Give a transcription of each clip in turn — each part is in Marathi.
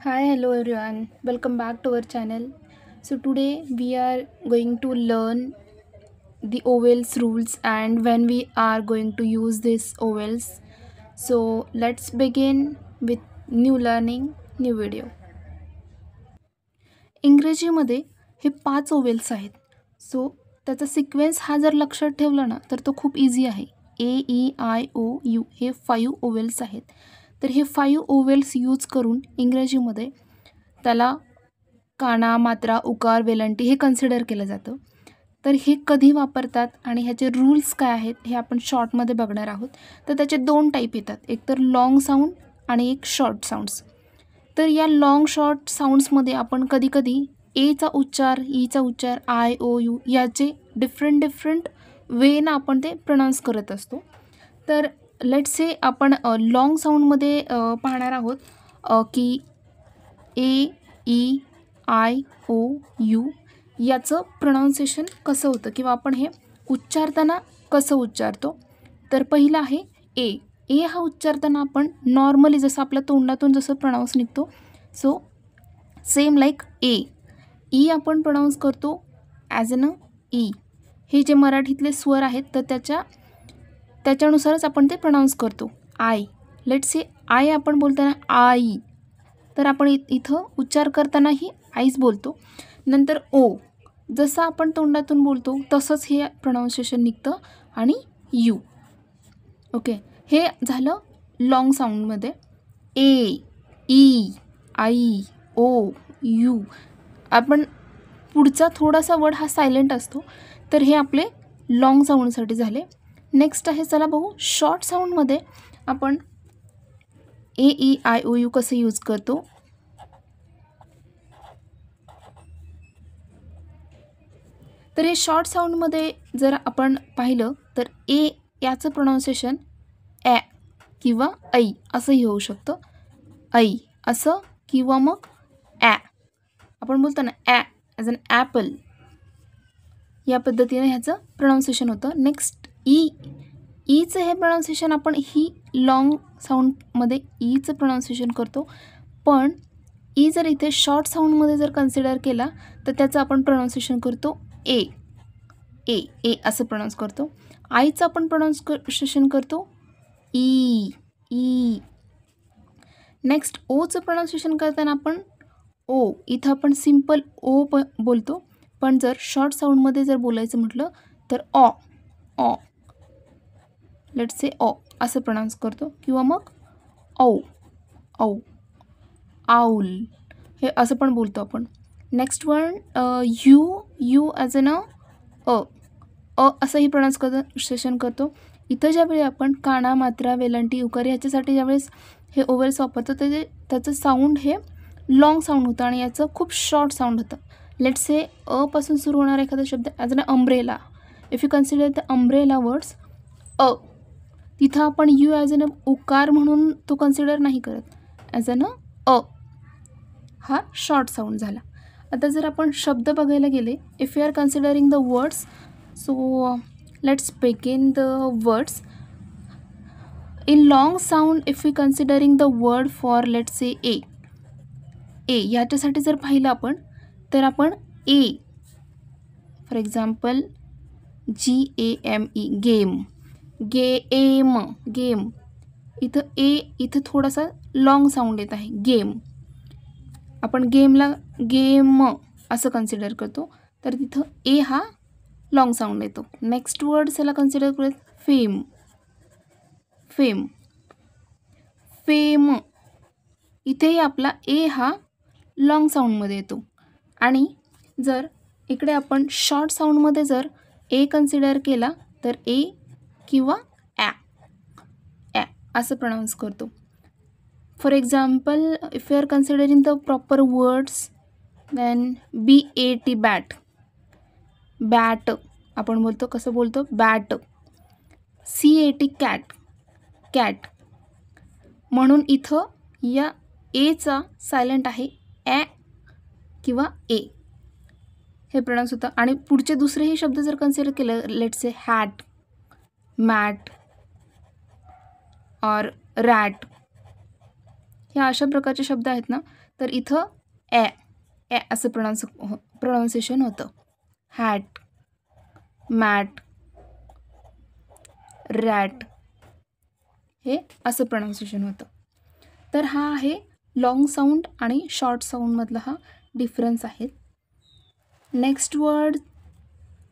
Hi, hello everyone. Welcome back to our channel. So today we are going to learn the OVELs rules and when we are going to use this OVELs. So let's begin with new learning, new video. इंग्रजीमध्ये हे 5 ओवेल्स आहेत. सो त्याचा सिक्वेन्स हा जर लक्षात ठेवला ना तर तो खूप इझी आहे. A, E, I, O, U हे 5 ओवेल्स आहेत. तर हे 5 ओवेल्स यूज करून इंग्रजीमध्ये त्याला काना, मात्रा, उकार, वेलांटी हे कन्सिडर केलं जातं. तर हे कधी वापरतात आणि ह्याचे रूल्स काय आहेत हे आपण शॉर्टमध्ये बघणार आहोत. तर त्याचे 2 टाईप येतात. एक तर लाँग साऊंड आणि एक शॉर्ट साऊंड्स. तर या लाँग शॉर्ट साऊंड्समध्ये आपण कधीकधी एचा उच्चार, ईचा उच्चार, आय, ओ, यू याचे डिफरंट वेनं आपण ते प्रोनाऊन्स करत असतो. तर लेट्स से आपण लाँग साऊंडमध्ये पाहणार आहोत की ए, ई, आय, ओ, यू याचं प्रोनाऊन्सिएशन कसं होतं किंवा आपण हे उच्चारताना कसं उच्चारतो. तर पहिलं आहे ए. ए हा उच्चारताना आपण नॉर्मली जसं आपल्या तोंडातून जसं प्रोनाऊन्स निघतो सो सेम लाईक ए. ई आपण प्रोनाऊन्स करतो ॲज एन ई. हे जे मराठीतले स्वर आहेत तर त्याच्यानुसारच आपण ते प्रोनाऊन्स करतो. आय, लेट्स से आय आपण बोलताना आई, तर आपण इथं उच्चार करतानाही आईच बोलतो. नंतर ओ, जसं आपण तोंडातून बोलतो तसंच हे प्रोनाऊन्सिएशन निघतं आणि यू. ओके, हे झालं लाँग साऊंडमध्ये. A, E, I, O, U. आपण पुढचा थोडासा वर्ड हा सायलेंट असतो. तर हे आपले लाँग साऊंडसाठी झाले. नेक्स्ट आहे, चला बघू शॉर्ट साऊंडमध्ये आपण ए, ई, आय, ओ, यू कसं यूज करतो. तर हे शॉर्ट साऊंडमध्ये जर आपण पाहिलं तर ए याचं प्रोनाऊन्सिएशन ॲ किंवा ऐ असंही होऊ शकतं. ऐ असं किंवा मग ॲ. आपण बोलतो ना ॲ ॲज अन ॲपल, या पद्धतीने ह्याचं प्रोनाऊन्सिएशन होतं. Next E. ईचं हे प्रोनाऊन्सिएशन आपण ही लाँग साऊंडमध्ये ईचं प्रोनाऊन्सिएशन करतो. पण ई जर इथे शॉर्ट साऊंडमध्ये जर कन्सिडर केला तर त्याचं आपण प्रोनाऊन्सिएशन करतो ए. ए ए असं प्रोनाऊन्स करतो. आईचं आपण प्रोनाऊन्सिएशन करतो ई. ई. नेक्स्ट ओचं प्रोनाऊन्सिएशन करताना आपण ओ. इथं आपण सिम्पल ओ बोलतो. पण जर शॉर्ट साऊंडमध्ये जर बोलायचं म्हटलं तर ऑ. ऑ, लेट्स से ऑ असं प्रोनाऊन्स करतो किंवा मग औ. औ, आऊल हे असं पण बोलतो आपण. Next one U. U as an a असंही प्रोनाऊन्सिएशन करतो. इथं ज्यावेळी आपण काना, मात्रा, वेलांटी, उकार ह्याच्यासाठी ज्यावेळेस हे ओवेल्स वापरतो तर त्याचं साऊंड हे लाँग साऊंड होतं आणि याचं खूप शॉर्ट साऊंड होतं. लेट्स से पासून सुरू होणारा एखादा शब्द as an umbrella. If you consider the umbrella words तिथं आपण यू ॲज अन उकार म्हणून तो कन्सिडर नाही करत. ॲज अन हा शॉर्ट साऊंड झाला. आता जर आपण शब्द बघायला गेले, if you are considering the words, so let's begin the words. In long sound if you considering the word for let's say A. A याच्यासाठी जर पाहिलं आपण तर आपण A for example GAME game. Game. इथं थोडासा लाँग साऊंड येत आहे गेम. आपण गेमला गेम असं कन्सिडर करतो तर तिथं ए हा लाँग साऊंड येतो. नेक्स्ट वर्ड याला कन्सिडर करूयात फेम. इथेही आपला ए हा लाँग साऊंडमध्ये येतो. आणि जर इकडे आपण शॉर्ट साऊंडमध्ये जर ए कन्सिडर केला तर ए किंवा ॲ असं प्रोनाऊन्स करतो. For example if you are considering the proper words then BAT bat आपण बोलतो, कसं बोलतो बॅट. CAT cat. म्हणून इथं या एचा सायलेंट आहे ॲ किंवा ए हे प्रोनाऊन्स होतं. आणि पुढचे दुसरेही शब्द जर कन्सिडर केलं लेट्स से हॅट, मॅट और रॅट ह्या अशा प्रकारचे शब्द आहेत ना, तर इथं ॲ ॲ असं प्रोनाऊन्सिएशन होतं. हॅट, मॅट, रॅट हे असं प्रोनाऊन्सिएशन होतं. तर हा आहे लॉंग साऊंड आणि शॉर्ट साऊंडमधला हा डिफरन्स आहे. नेक्स्ट वर्ड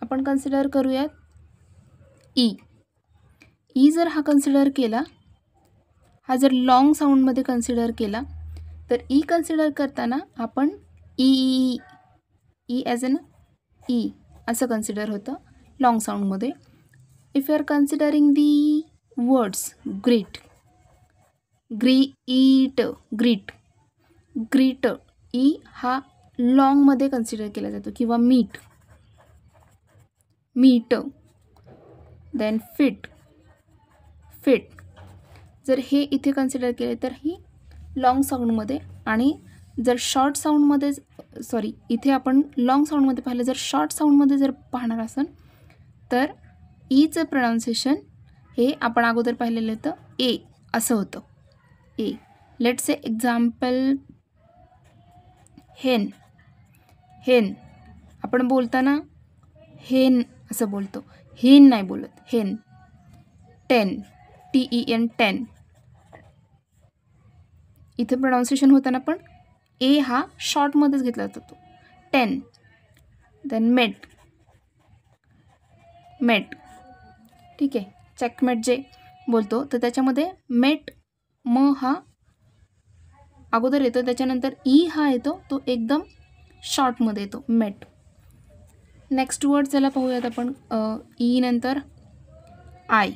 आपण कन्सिडर करूयात ई. ई जर हा कन्सिडर केला, हा जर लॉंग साऊंडमध्ये कन्सिडर केला, तर ई कन्सिडर करताना आपण E E as an E असं कन्सिडर होतं लॉंग साऊंडमध्ये. If you are considering the words greet, greet, greet E हा लॉंगमध्ये कन्सिडर केला जातो, किंवा meet, meet, then fit, fit. जर हे इथे कन्सिडर केले तर ही लॉंग साऊंडमध्ये, आणि जर शॉर्ट साऊंडमध्ये इथे आपण लॉंग साऊंडमध्ये पाहिलं, जर शॉर्ट साऊंडमध्ये जर पाहणार असेल तर ईचं प्रोनाऊन्सिएशन हे आपण अगोदर पाहिलेलं होतं ए असं होतं. ए. लेट्स से एक्झाम्पल हेन. हेन आपण बोलताना हेन असं बोलतो, हेन नाही बोलत, हेन. Ten, TEN, 10. इथे प्रोनाऊन्सिएशन होताना पण ए हा शॉर्टमध्येच घेतला जातो. 10. देन मेट, मेट. ठीक आहे. चेकमेट जे बोलतो तर त्याच्यामध्ये मेट म हा अगोदर येतो, त्याच्यानंतर ई हा येतो, तो एकदम शॉर्टमध्ये येतो, मेट. नेक्स्ट वर्ड चला पाहूयात आपण. ई नंतर आय.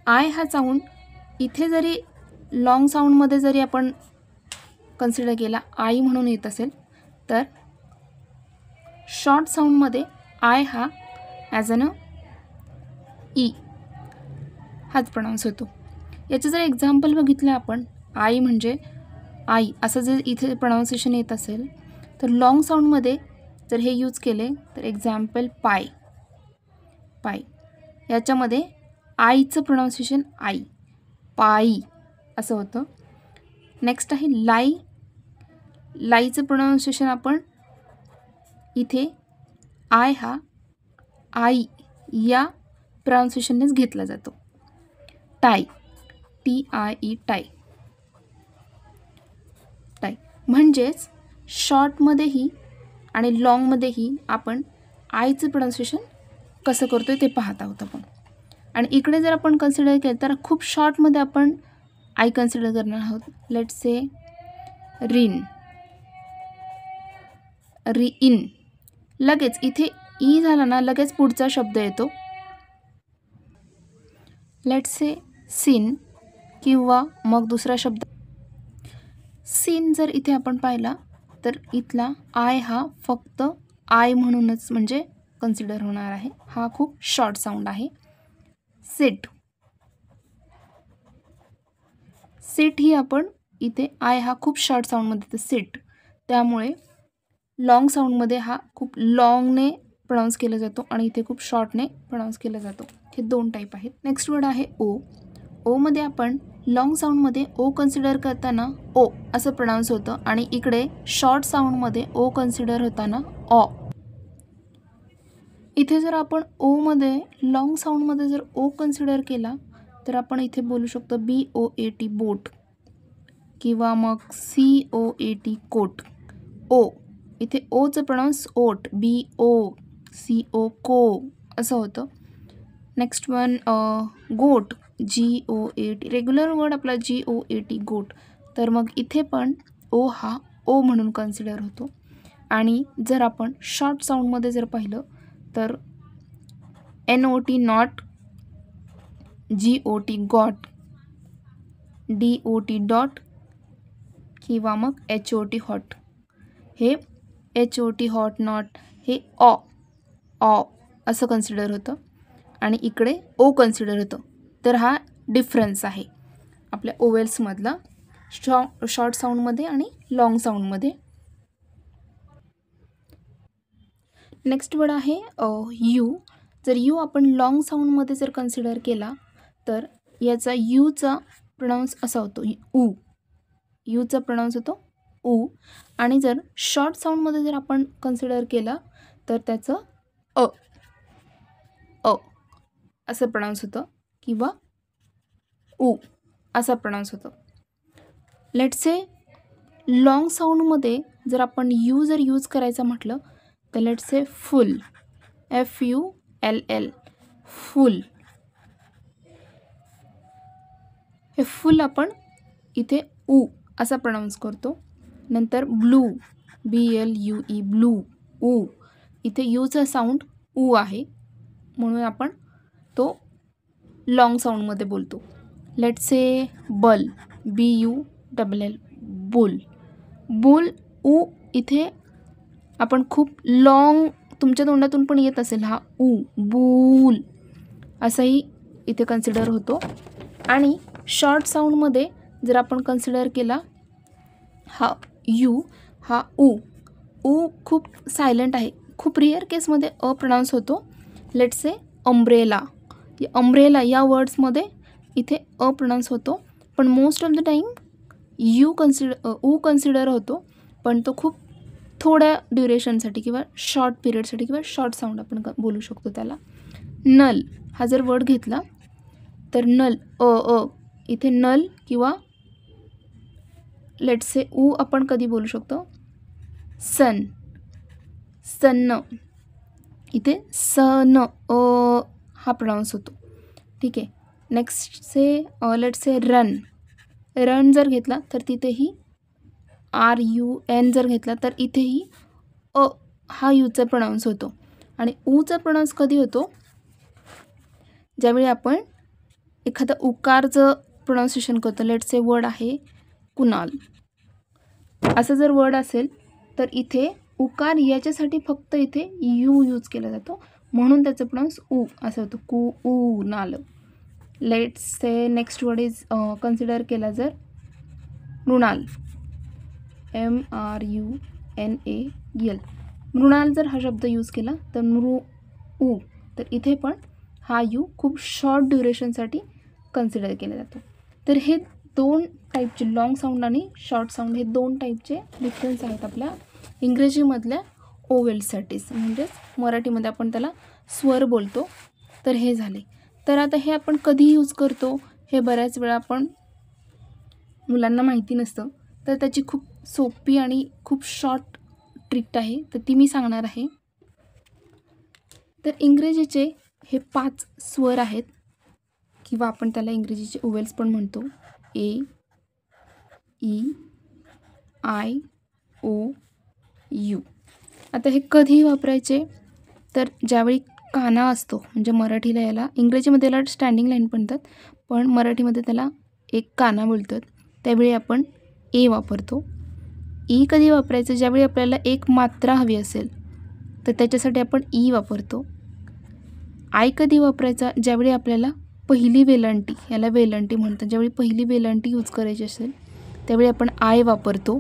आय हा साऊंड इथे जरी लॉंग साऊंडमध्ये जरी आपण कन्सिडर केला आय म्हणून येत असेल, तर शॉर्ट साऊंडमध्ये आय हा ॲज अन ई हाच प्रोनाऊन्स होतो. याचं जर एक्झाम्पल बघितलं आपण, आई म्हणजे आई असं जर इथे प्रोनाऊन्सिएशन येत असेल, तर लॉंग साऊंडमध्ये जर हे यूज केले तर एक्झाम्पल पाय, पाय. याच्यामध्ये आईचं प्रोनाऊन्सिएशन आई, पाई असं होतं. नेक्स्ट आहे लाई. लाईचं प्रोनाऊन्सिएशन आपण इथे आय हा आई या प्रोनाऊन्सिएशननेच घेतला जातो. Tie, TIE, tie, tie. म्हणजेच शॉर्टमध्येही आणि लॉंगमध्येही आपण आयचं प्रोनाऊन्सिएशन कसं करतो आहे ते पाहत आहोत आपण. आणि इकडे जर आपण कन्सिडर केलं तर खूप शॉर्टमध्ये आपण आय कन्सिडर करणार आहोत. Let's say Rin, in. लगेच इथे ई झाला ना, लगेच पुढचा शब्द येतो. लेट्स से सीन, किंवा मग दुसरा शब्द सीन. जर इथे आपण पाहिला तर इथला आय हा फक्त आय म्हणूनच म्हणजे कन्सिडर होणार आहे. हा खूप शॉर्ट साऊंड आहे. सिट, सिट ही आपण इथे आय हा खूप शॉर्ट साऊंडमध्ये येतो, सिट. त्यामुळे लॉंग साऊंडमध्ये हा खूप लॉंगने प्रोनाऊन्स केला जातो आणि इथे खूप शॉर्टने प्रोनाऊन्स केला जातो. हे दोन टाईप आहेत. नेक्स्ट वर्ड आहे ओ. ओमध्ये आपण लॉंग साऊंडमध्ये ओ कन्सिडर करताना ओ असं प्रोनाऊन्स होतं, आणि इकडे शॉर्ट साऊंडमध्ये ओ कन्सिडर होताना ऑ. इथे जर आपण ओमध्ये लॉंग साऊंडमध्ये जर ओ कन्सिडर केला तर आपण इथे बोलू शकतो BOAT, बोट, किंवा मग COAT, कोट. ओ इथे ओचं प्रोनाऊन्स ओट, BOCO, को असं होतं. नेक्स्ट वन गोट, GOAT. रेग्युलर वर्ड आपला GOAT, गोट. तर मग इथे पण ओ हा ओ म्हणून कन्सिडर होतो. आणि जर आपण शॉर्ट साऊंडमध्ये जर पाहिलं तर NOT, not, GOT, got, DOT, dot, किंवा मग HOT, हॉट. हे HOT, हॉट, नॉट हे ऑ असं कन्सिडर होतं, आणि इकडे ओ कन्सिडर होतं. तर हा डिफरन्स आहे आपल्या ओवेल्समधला शॉर्ट साऊंडमध्ये आणि लॉंग साऊंडमध्ये. नेक्स्ट वर्ड आहे यू. जर यू आपण लॉंग साऊंडमध्ये जर कन्सिडर केला तर याचा यूचा प्रोनाऊन्स असा होतो ऊ, यूचा प्रोनाऊन्स होतो ऊ. आणि जर शॉर्ट साऊंडमध्ये जर आपण कन्सिडर केला तर त्याचं अ असं प्रोनाऊन्स होतं किंवा ऊ असा प्रोनाऊन्स होतो. लेट्स से लॉंग साऊंडमध्ये जर आपण यू जर यूज करायचं म्हटलं तर लेट्स से फुल, FULL, फुल. हे फुल आपण इथे ऊ असा प्रोनाऊन्स करतो. नंतर ब्लू, BLUE, ब्लू, ऊ. इथे यूचा साऊंड ऊ आहे म्हणून आपण तो लॉंग साऊंडमध्ये बोलतो. लेट्स से बल, BULL, बुल. बुल ऊ इथे आपण खूप लॉंग तुमच्या तोंडातून पण येत असेल हा ऊ, बूल असाही इथे कन्सिडर होतो. आणि शॉर्ट साऊंडमध्ये जर आपण कन्सिडर केला हा यू, हा ऊ खूप सायलेंट आहे, खूप रिअर केसमध्ये प्रोनाऊन्स होतो. लेट्स से अम्ब्रेला, अम्ब्रेला या वर्ड्समध्ये इथे प्रोनाऊन्स होतो, पण मोस्ट ऑफ द टाईम ऊ कन्सिडर होतो, पण तो खूप थोड्या ड्युरेशनसाठी किंवा शॉर्ट पिरियडसाठी किंवा शॉर्ट साऊंड आपण बोलू शकतो त्याला. नल हा जर वर्ड घेतला तर नल इथे नल किंवा लेट्स से ऊ आपण कधी बोलू शकतो सन, सन्न. इथे सन हा प्रोनाऊन्स होतो. ठीक आहे. Next say let's say run, run जर घेतला तर तिथेही RUN जर घेतला तर इथेही हा यूचा प्रोनाऊन्स होतो. आणि ऊचा प्रोनाऊन्स कधी होतो ज्यावेळी आपण एखादा उकारचं प्रोनाऊन्सिएशन करतो. लेट्स से वर्ड आहे कुणाल, असं जर वर्ड असेल तर इथे उकार याच्यासाठी फक्त इथे यू यूज केला जातो म्हणून त्याचं प्रोनाऊन्स ऊ असं होतं, ऊ नाल. Let's say next word is consider केला जर मृणाल, MRUNAL, मृणाल जर हा शब्द यूज केला तर ऊ, तर इथे पण हा यू खूप शॉर्ट ड्युरेशनसाठी कन्सिडर केला जातो. तर हे दोन टाईपचे लॉंग साऊंड आणि शॉर्ट साऊंड हे दोन टाईपचे डिफरन्स आहेत आपल्या इंग्रजीमधल्या ओवेल्ससाठीच, म्हणजेच मराठीमध्ये आपण त्याला स्वर बोलतो. तर हे झाले. तर आता हे आपण कधी यूज करतो हे बऱ्याच वेळा आपण मुलांना माहिती नसतं, तर त्याची खूप सोपी आणि खूप शॉर्ट ट्रिक आहे, तर ती मी सांगणार आहे. तर इंग्रजीचे हे 5 स्वर आहेत किंवा आपण त्याला इंग्रजीचे ओवेल्स पण म्हणतो. A, E, I, O, U. आता हे कधी वापरायचे तर ज्यावेळी काना असतो, म्हणजे मराठीला याला इंग्रजीमध्ये याला स्टँडिंग लाईन म्हणतात, पण मराठीमध्ये त्याला एक काना बोलतात, त्यावेळी आपण ए वापरतो. ई कधी वापरायचं ज्यावेळी आपल्याला एक मात्रा हवी असेल तर त्याच्यासाठी आपण ई वापरतो. आय कधी वापरायचा ज्यावेळी आपल्याला पहिली वेलांटी, याला वेलांटी म्हणतात, ज्यावेळी पहिली वेलांटी यूज करायची असेल त्यावेळी आपण आय वापरतो.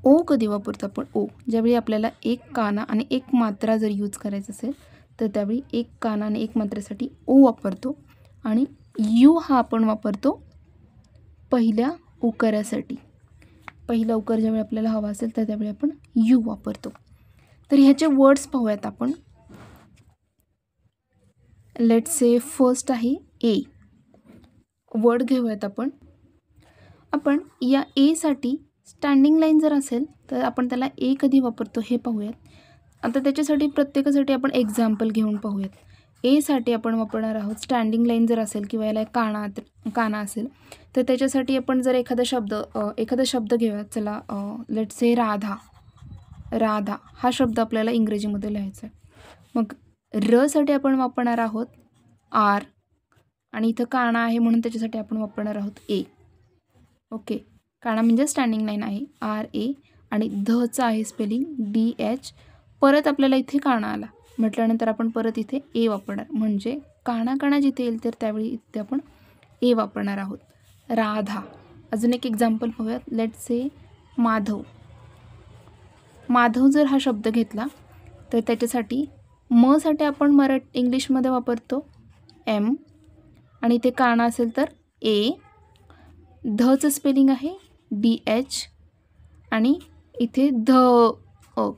ओ कधी वापरतो आपण ओ ज्यावेळी आपल्याला एक काना आणि एक मात्रा जर यूज करायचं असेल तर त्यावेळी एक काना आणि एक मात्रेसाठी ओ वापरतो. आणि यू हा आपण वापरतो पहिल्या उकारासाठी, पहिला उकार ज्यावेळी आपल्याला हवा असेल तर त्यावेळी आपण यू वापरतो. तर ह्याचे वर्ड्स पाहूयात आपण. लेट्स से फर्स्ट आहे ए. वर्ड घेऊयात आपण. आपण या एसाठी स्टँडिंग लाईन जर असेल तर आपण त्याला ए कधी वापरतो हे पाहूयात. आता त्याच्यासाठी प्रत्येकासाठी आपण एक्झाम्पल घेऊन पाहूयात. एसाठी आपण वापरणार आहोत स्टँडिंग लाईन जर असेल किंवा याला काना असेल तर त्याच्यासाठी आपण जर एखादा शब्द घेऊयात. चला लेट्स से राधा. राधा हा शब्द आपल्याला इंग्रजीमध्ये लिहायचा आहे. मग रसाठी आपण वापरणार आहोत आर आणि इथं काना आहे म्हणून त्याच्यासाठी आपण वापरणार आहोत ए. ओके, काना म्हणजे स्टँडिंग लाईन आहे RA आणि धचं आहे स्पेलिंग DH. परत आपल्याला इथे काना आला म्हटल्यानंतर आपण परत इथे ए वापरणार, म्हणजे काना जिथे येईल तर त्यावेळी इथे आपण ए वापरणार आहोत. राधा. अजून एक एक्झाम्पल पाहूयात. Let's say Madhav. माधव जर हा शब्द घेतला तर त्याच्यासाठी साठी आपण इंग्लिशमध्ये वापरतो M आणि इथे काना असेल तर ए, धचं स्पेलिंग आहे DH आणि इथे ध अ,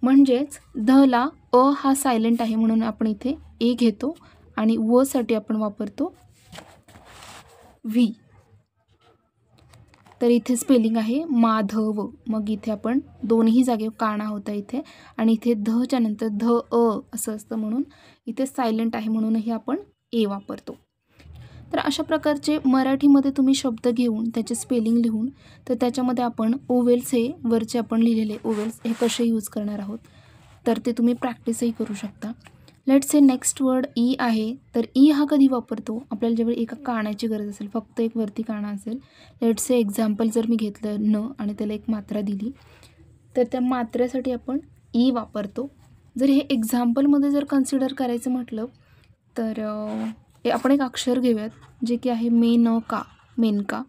म्हणजेच धला अ हा सायलेंट आहे म्हणून आपण इथे ए घेतो आणि व साठी आपण वापरतो व्ही. तर इथे स्पेलिंग आहे माधव. मग इथे आपण दोन्ही जागे काना होता इथे आणि इथे धच्या नंतर ध अ असं असतं म्हणून इथे सायलेंट आहे म्हणूनही आपण ए वापरतो. तर अशा प्रकारचे मराठीमध्ये तुम्ही शब्द घेऊन त्याचे स्पेलिंग लिहून तर त्याच्यामध्ये आपण ओवेल्स हे वरचे आपण लिहिलेले ओवेल्स हे कसे यूज करणार आहोत तर ते तुम्ही प्रॅक्टिसही करू शकता. Let's say next word E आहे. तर ई हा कधी वापरतो आपल्याला ज्यावेळी एका कानाची गरज असेल, फक्त एक वरती काना असेल. लेट्स से एक्झाम्पल जर मी घेतलं न आणि त्याला एक मात्रा दिली तर त्या मात्रेसाठी आपण ई वापरतो. जर हे एक्झाम्पलमध्ये जर कन्सिडर करायचं म्हटलं तर आपण एक अक्षर घेऊयात जे की आहे मेनका. मेनका.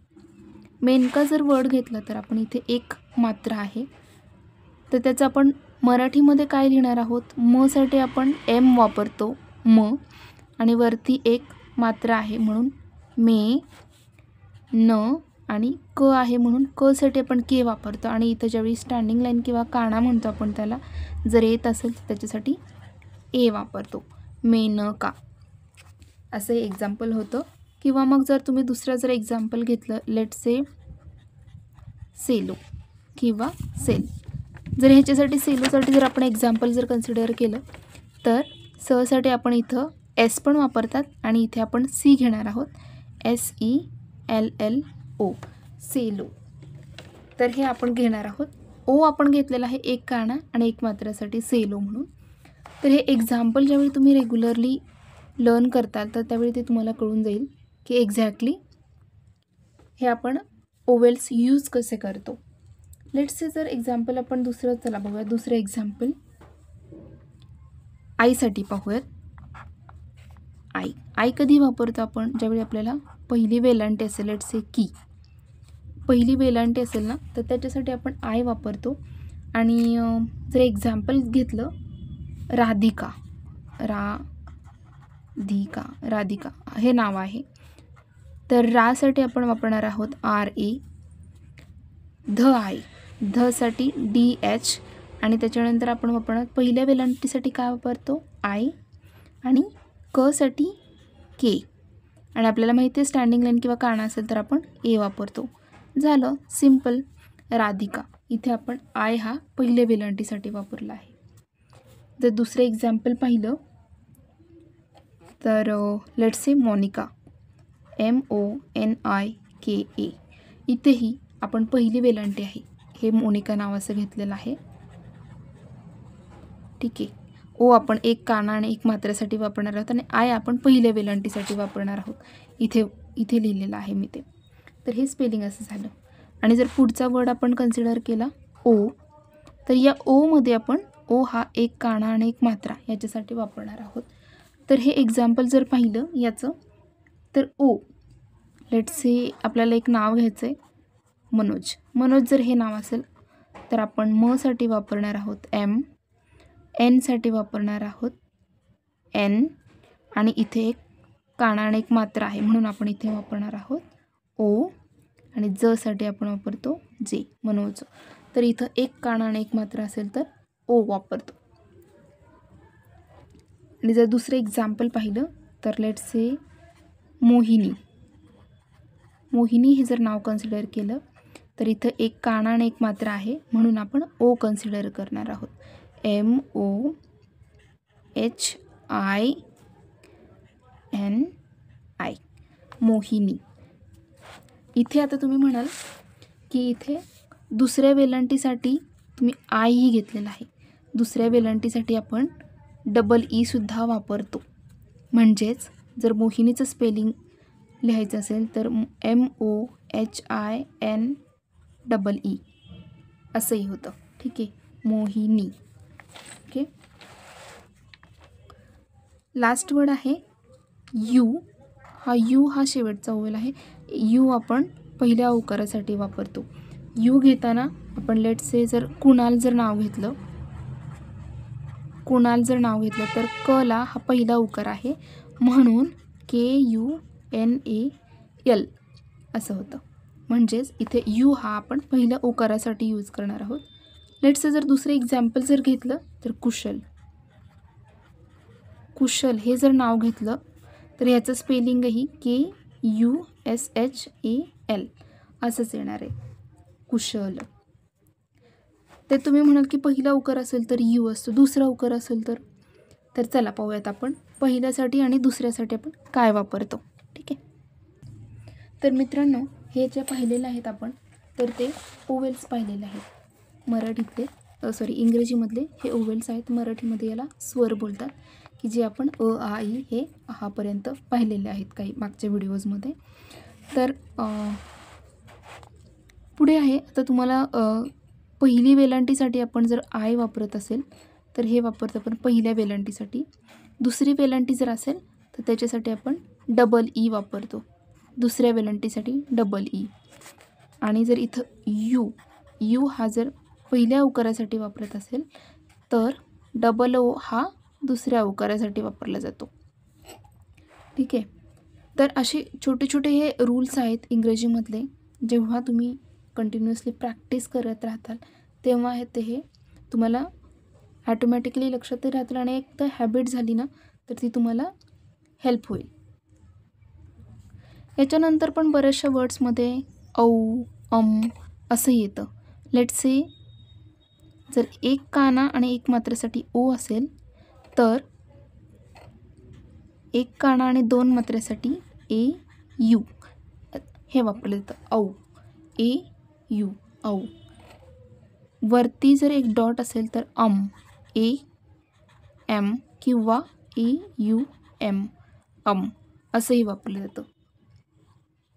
मेनका जर वर्ड घेतला तर आपण इथे एक मात्रा आहे तर त्याचं आपण मराठीमध्ये काय लिहिणार आहोत. म साठी आपण एम वापरतो म आणि वरती एक मात्रा आहे म्हणून मे न आणि क आहे म्हणून क साठी आपण के वापरतो आणि इथं ज्यावेळी स्टँडिंग लाईन किंवा काना म्हणतो आपण त्याला जर येत असेल तर त्याच्यासाठी ए वापरतो. मेनका असं एक्झाम्पल होतं. किंवा मग जर तुम्ही दुसरं जर एक्झाम्पल घेतलं लेट्स से सेलो किंवा सेल. जर ह्याच्यासाठी सेलोसाठी जर आपण एक्झाम्पल जर कन्सिडर केलं तर साठी आपण इथं एस पण वापरतात आणि इथे आपण सी घेणार आहोत SELLO सेलो. तर हे आपण घेणार आहोत. ओ आपण घेतलेला आहे एक काना आणि एक मात्रेसाठी सेलो म्हणून. तर हे एक्झाम्पल ज्यावेळी तुम्ही रेग्युलरली लर्न करताल तर त्यावेळी ते तुम्हाला कळून जाईल की एक्झॅक्टली हे आपण ओवेल्स यूज कसे करतो. लेट्स से जर एक्झाम्पल आपण दुसरं चला बघूयात. दुसरं एक्झाम्पल आईसाठी पाहूयात. आई. आई कधी वापरतो आपण ज्यावेळी आपल्याला पहिली वेलांटी असेल. लेट्स से की पहिली वेलांटी असेल ना तर त्याच्यासाठी आपण आय वापरतो. आणि जर एक्झाम्पल घेतलं राधिका. राधिका हे नाव आहे तर रासाठी आपण वापरणार आहोत RA. ध आहे. ध साठी DH आणि त्याच्यानंतर आपण वापरणार पहिल्या वेलांटीसाठी काय वापरतो आय आणि क साठी के आणि आपल्याला माहिती आहे स्टँडिंग लाईन किंवा काना असेल तर आपण ए वापरतो. झालं सिम्पल. राधिका. इथे आपण आय हा पहिल्या वेलांटीसाठी वापरला आहे. जर दुसरं एक्झाम्पल पाहिलं तर लेट्स से मोनिका. MONIKA. इथेही आपण पहिली वेलांटी आहे हे मोनिका नाव असं घेतलेलं आहे. ठीक आहे. ओ आपण एक काना आणि एक मात्रेसाठी वापरणार आहोत आणि आय आपण पहिल्या वेलांटीसाठी वापरणार आहोत. इथे लिहिलेलं आहे मी ते. तर हे स्पेलिंग असं झालं. आणि जर पुढचा वर्ड आपण कन्सिडर केला ओ तर या ओमध्ये आपण ओ हा एक काना आणि एक मात्रा याच्यासाठी वापरणार आहोत. तर हे एक्झाम्पल जर पाहिलं याचं तर ओ लेट्स से आपल्याला एक नाव घ्यायचं आहे मनोज. मनोज जर हे नाव असेल तर आपण म साठी वापरणार आहोत M. N साठी वापरणार आहोत N आणि इथे एक काना आणि एक मात्रा आहे म्हणून आपण इथे वापरणार आहोत O आणि ज साठी आपण वापरतो जे मनोज. तर इथं एक काना आणि एक मात्रा असेल तर ओ वापरतो. आणि जर दुसरं एक्झाम्पल पाहिलं तर लेट्स से मोहिनी. मोहिनी हे जर नाव कन्सिडर केलं तर इथं एक काना आणि एक मात्रा आहे म्हणून आपण ओ कन्सिडर करणार आहोत MOHINI. मोहिनी. इथे आता तुम्ही म्हणाल की इथे दुसऱ्या वेलांटीसाठी तुम्ही आयही घेतलेला आहे. दुसऱ्या वेलांटीसाठी आपण EE सुद्धा वापरतो. म्हणजेच जर मोहिनीचं स्पेलिंग लिहायचं असेल तर MOHINEE असंही होतं. ठीक आहे. मोहिनी. ओके. लास्ट वर्ड आहे यू. यू हा शेवटचा ओवेल आहे. यू आपण पहिल्या उकारासाठी वापरतो. यू घेताना आपण लेट्स से जर कुणाल जर नाव घेतलं तर क ला हा पहिला उकार आहे म्हणून KUNAL यल असं होतं. म्हणजेच इथे यू हा आपण पहिल्या ओकारासाठी यूज करणार आहोत. लेट्स जर दुसरं एक्झाम्पल जर घेतलं तर कुशल. कुशल हे जर नाव घेतलं तर ह्याचं स्पेलिंगही KUSHAL असंच येणार आहे, कुशल. ते तुम्ही म्हणाल की पहिला उकार असेल तर यू असतो, दुसरा उकार असेल तर चला पाहूयात आपण पहिल्यासाठी आणि दुसऱ्यासाठी आपण काय वापरतो. ठीक आहे. तर मित्रांनो, हे जे पाहिलेलं आहेत आपण तर ते ओवेल्स पाहिलेले आहेत मराठीतले, इंग्रजीमधले हे ओवेल्स आहेत. मराठीमध्ये याला स्वर बोलतात, की जे आपण अ आ इ हे आहापर्यंत पाहिलेले आहेत काही मागच्या व्हिडिओजमध्ये. तर पुढे आहे आता तुम्हाला पहिली वेलांटीसाठी आपण जर आय वापरत असेल तर हे वापरतो आपण पहिल्या वेलांटीसाठी. दुसरी वेलांटी जर असेल तर त्याच्यासाठी आपण डबल ई वापरतो, दुसऱ्या वेलांटीसाठी डबल ई. आणि जर इथं यू हा जर पहिल्या उकारासाठी वापरत असेल तर डबल ओ हा दुसऱ्या उकारासाठी वापरला जातो. ठीक आहे. तर असे छोटे छोटे हे रूल्स आहेत इंग्रजीमधले. जेव्हा तुम्ही कंटिन्युअसली प्रॅक्टिस करत राहताल तेव्हा हे तुम्हाला ॲटोमॅटिकली लक्षात राहतील आणि एकदा हॅबिट झाली ना तर ती तुम्हाला हेल्प होईल. याच्यानंतर पण बऱ्याचशा वर्ड्समध्ये औ असं येतं. लेट्स से जर एक काना आणि एक मात्रेसाठी ओ असेल तर एक काना आणि दोन मात्रेसाठी AU हे वापरलं जातं, औ, AU औ. वरती जर एक डॉट असेल तर AM किंवा AUM असंही वापरलं जातं.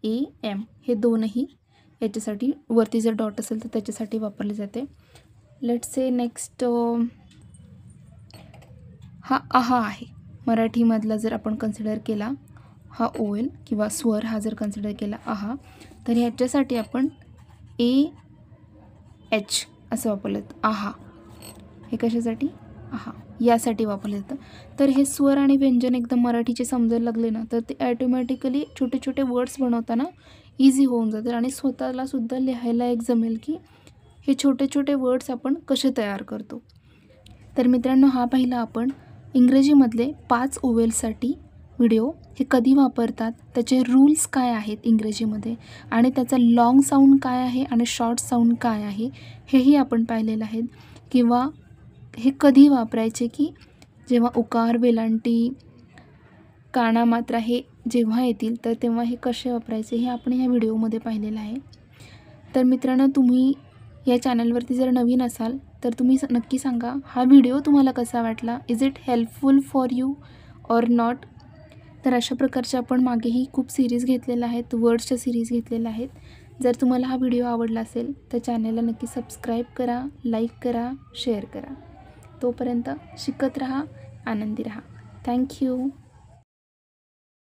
AM हे दोनही याच्यासाठी, वरती जर डॉट असेल तर त्याच्यासाठी वापरले जाते. लेट्स से नेक्स्ट हा आहा आहे. मराठीमधला जर आपण कन्सिडर केला हा ओएल किंवा स्वर हा जर कन्सिडर केला आहा तर ह्याच्यासाठी आपण AH असं वापरलं जातं. आहा हे कशासाठी? आहा यासाठी वापरलं जातं. तर हे स्वर आणि व्यंजन एकदम मराठीचे समजायला लागले ना तर ते ॲटोमॅटिकली छोटे छोटे वर्ड्स बनवताना इझी होऊन जातात आणि स्वतःला सुद्धा लिहायला एक जमेल की हे छोटे छोटे वर्ड्स आपण कसे तयार करतो. तर मित्रांनो, हा पहिला आपण इंग्रजीमधले 5 ओवेल्ससाठी व्हिडिओ हे कधी वापरतात, त्याचे रूल्स काय आहेत इंग्रजीमध्ये आणि त्याचा लाँग साऊंड काय आहे आणि शॉर्ट साऊंड काय आहे हेही आपण पाहिलेलं आहेत. किंवा हे कधी वापरायचे की जेव्हा उकार, वेलांटी, काना, मात्रा हे जेव्हा येतील तर तेव्हा हे कसे वापरायचे हे आपण ह्या व्हिडिओमध्ये पाहिलेलं आहे. तर मित्रांनो, तुम्ही या चॅनलवरती जर नवीन असाल तर तुम्ही नक्की सांगा हा व्हिडिओ तुम्हाला कसा वाटला. Is it helpful for you or not. तर अशा प्रकारचे आपण मागेही खूप सिरीज घेतलेल्या आहेत, वर्ड्सच्या सिरीज घेतलेल्या आहेत. जर तुम्हाला हा व्हिडिओ आवडला असेल तर चॅनलला नक्की सबस्क्राईब करा, लाईक करा, शेअर करा. तोपर्यंत शिकत राहा, आनंदी राहा. थँक्यू.